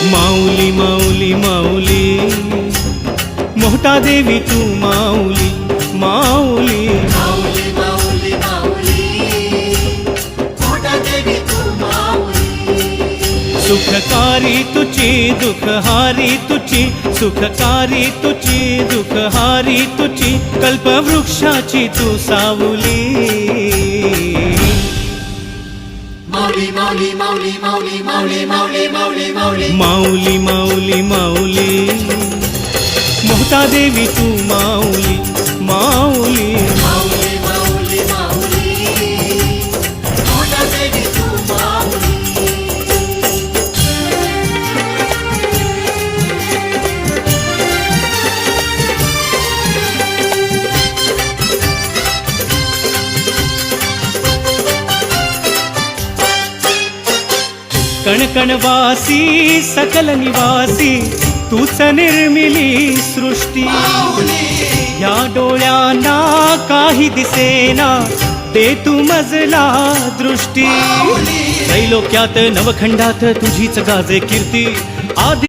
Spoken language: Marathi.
माऊली माऊली माऊली मोहटा देवी तू माऊली माऊली माऊली माऊली माऊली मोठा देवी तू माऊली सुखकारी तुझी दुःखहारी तुझी सुखकारी तुझी दुःखहारी तुझी कल्पवृक्षाची तू सावली माऊली माऊली माऊली माऊली माऊली माऊली माऊली माऊली माऊली माऊली माऊली मोहटा देवी तू माऊली माऊली माऊली माऊली माऊली मोठा देवी तू माऊली कणकणवासी सकल निवासी तूच निर्मिली सृष्टी या डोळ्यांना काही दिसेना दे तू मजला दृष्टी त्रैलोक्यात नवखंडात तुझीच गाजे कीर्ती आधी